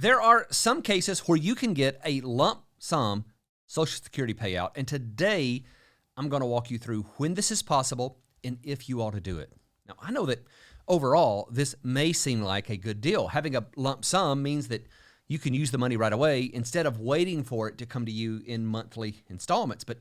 There are some cases where you can get a lump sum Social Security payout, and today I'm going to walk you through when this is possible and if you ought to do it. Now, I know that overall this may seem like a good deal. Having a lump sum means that you can use the money right away instead of waiting for it to come to you in monthly installments. But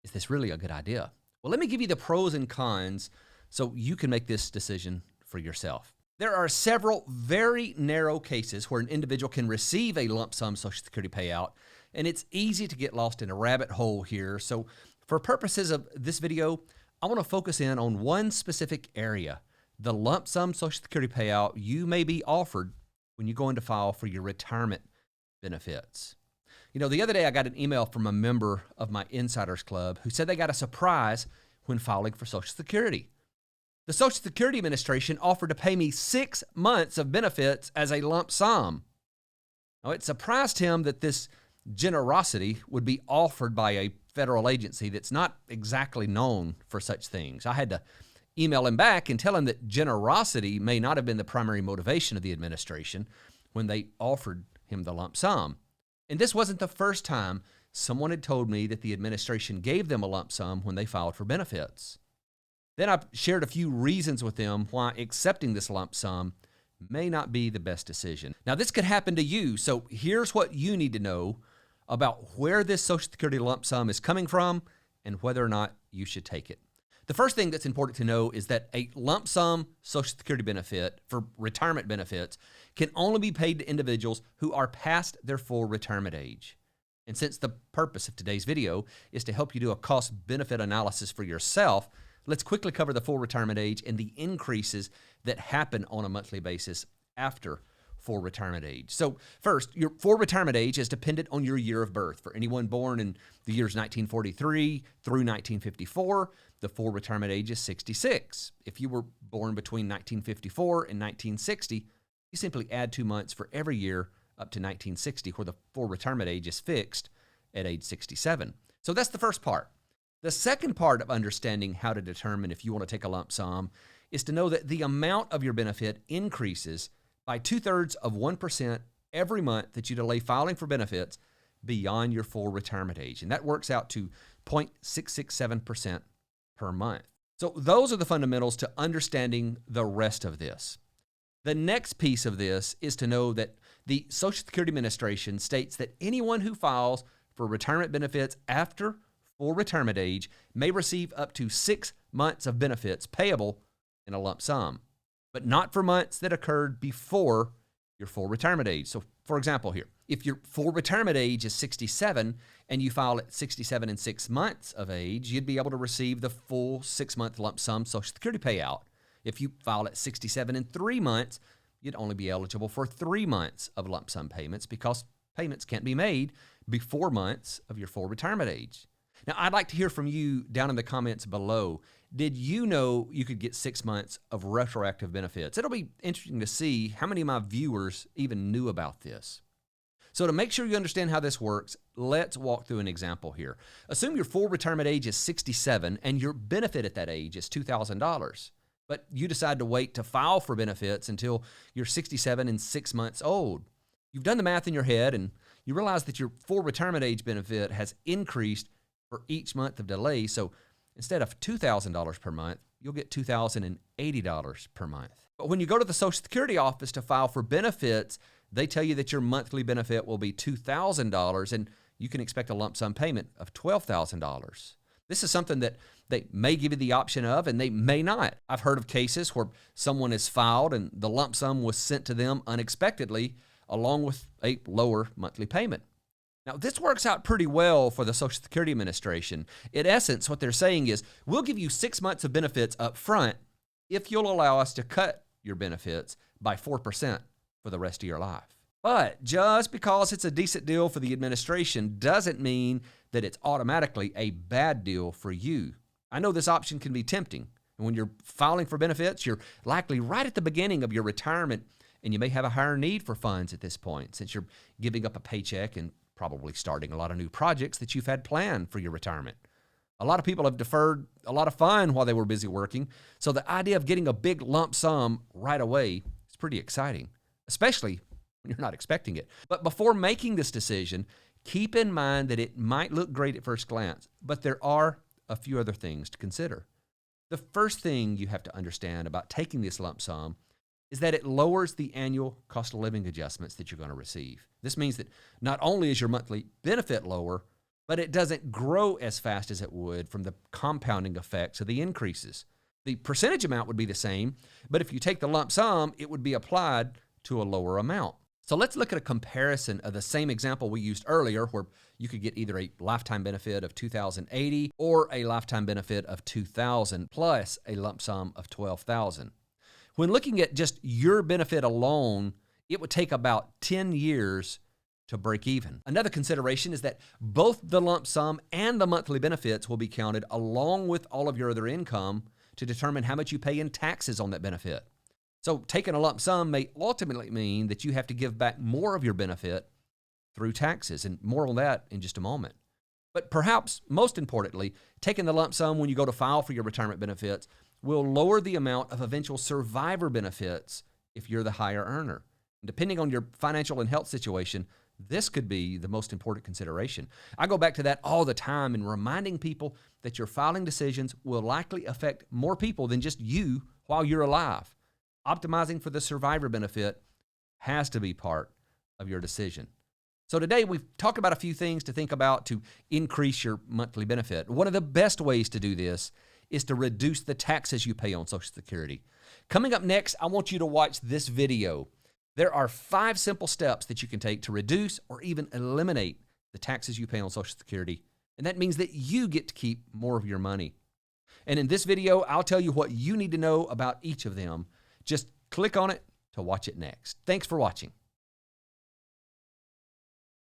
is this really a good idea? Well, let me give you the pros and cons so you can make this decision for yourself. There are several very narrow cases where an individual can receive a lump sum Social Security payout, and it's easy to get lost in a rabbit hole here. So for purposes of this video, I want to focus in on one specific area, the lump sum Social Security payout you may be offered when you go in to file for your retirement benefits. You know, the other day I got an email from a member of my Insiders Club who said they got a surprise when filing for Social Security. The Social Security Administration offered to pay me 6 months of benefits as a lump sum. Now, it surprised him that this generosity would be offered by a federal agency that's not exactly known for such things. I had to email him back and tell him that generosity may not have been the primary motivation of the administration when they offered him the lump sum. And this wasn't the first time someone had told me that the administration gave them a lump sum when they filed for benefits. Then I shared a few reasons with them why accepting this lump sum may not be the best decision. Now, this could happen to you, so here's what you need to know about where this Social Security lump sum is coming from and whether or not you should take it. The first thing that's important to know is that a lump sum Social Security benefit for retirement benefits can only be paid to individuals who are past their full retirement age. And since the purpose of today's video is to help you do a cost-benefit analysis for yourself, let's quickly cover the full retirement age and the increases that happen on a monthly basis after full retirement age. So first, your full retirement age is dependent on your year of birth. For anyone born in the years 1943 through 1954, the full retirement age is 66. If you were born between 1954 and 1960, you simply add 2 months for every year up to 1960, where the full retirement age is fixed at age 67. So that's the first part. The second part of understanding how to determine if you want to take a lump sum is to know that the amount of your benefit increases by 2/3% every month that you delay filing for benefits beyond your full retirement age. And that works out to 0.667% per month. So those are the fundamentals to understanding the rest of this. The next piece of this is to know that the Social Security Administration states that anyone who files for retirement benefits after full retirement age may receive up to 6 months of benefits payable in a lump sum, but not for months that occurred before your full retirement age. So for example here, if your full retirement age is 67 and you file at 67 and 6 months of age, you'd be able to receive the full 6-month lump sum Social Security payout. If you file at 67 and 3 months, you'd only be eligible for 3 months of lump sum payments because payments can't be made before months of your full retirement age. Now, I'd like to hear from you down in the comments below. Did you know you could get 6 months of retroactive benefits? It'll be interesting to see how many of my viewers even knew about this. So to make sure you understand how this works, let's walk through an example here. Assume your full retirement age is 67 and your benefit at that age is $2,000. But you decide to wait to file for benefits until you're 67 and 6 months old. You've done the math in your head and you realize that your full retirement age benefit has increased for each month of delay. So instead of $2,000 per month, you'll get $2,080 per month. But when you go to the Social Security office to file for benefits, they tell you that your monthly benefit will be $2,000 and you can expect a lump sum payment of $12,000. This is something that they may give you the option of and they may not. I've heard of cases where someone has filed and the lump sum was sent to them unexpectedly along with a lower monthly payment. Now, this works out pretty well for the Social Security Administration. In essence, what they're saying is, we'll give you 6 months of benefits up front if you'll allow us to cut your benefits by 4% for the rest of your life. But just because it's a decent deal for the administration doesn't mean that it's automatically a bad deal for you. I know this option can be tempting. And when you're filing for benefits, you're likely right at the beginning of your retirement, and you may have a higher need for funds at this point since you're giving up a paycheck and probably starting a lot of new projects that you've had planned for your retirement. A lot of people have deferred a lot of fun while they were busy working, so the idea of getting a big lump sum right away is pretty exciting, especially when you're not expecting it. But before making this decision, keep in mind that it might look great at first glance, but there are a few other things to consider. The first thing you have to understand about taking this lump sum is that it lowers the annual cost of living adjustments that you're going to receive. This means that not only is your monthly benefit lower, but it doesn't grow as fast as it would from the compounding effects of the increases. The percentage amount would be the same, but if you take the lump sum, it would be applied to a lower amount. So let's look at a comparison of the same example we used earlier, where you could get either a lifetime benefit of $2,080 or a lifetime benefit of $2,000 plus a lump sum of $12,000. When looking at just your benefit alone, it would take about 10 years to break even. Another consideration is that both the lump sum and the monthly benefits will be counted along with all of your other income to determine how much you pay in taxes on that benefit. So taking a lump sum may ultimately mean that you have to give back more of your benefit through taxes, and more on that in just a moment. But perhaps most importantly, taking the lump sum when you go to file for your retirement benefits will lower the amount of eventual survivor benefits if you're the higher earner. And depending on your financial and health situation, this could be the most important consideration. I go back to that all the time in reminding people that your filing decisions will likely affect more people than just you while you're alive. Optimizing for the survivor benefit has to be part of your decision. So today we've talked about a few things to think about to increase your monthly benefit. One of the best ways to do this is to reduce the taxes you pay on Social Security. Coming up next, I want you to watch this video. There are 5 simple steps that you can take to reduce or even eliminate the taxes you pay on Social Security. And that means that you get to keep more of your money. And in this video, I'll tell you what you need to know about each of them. Just click on it to watch it next. Thanks for watching.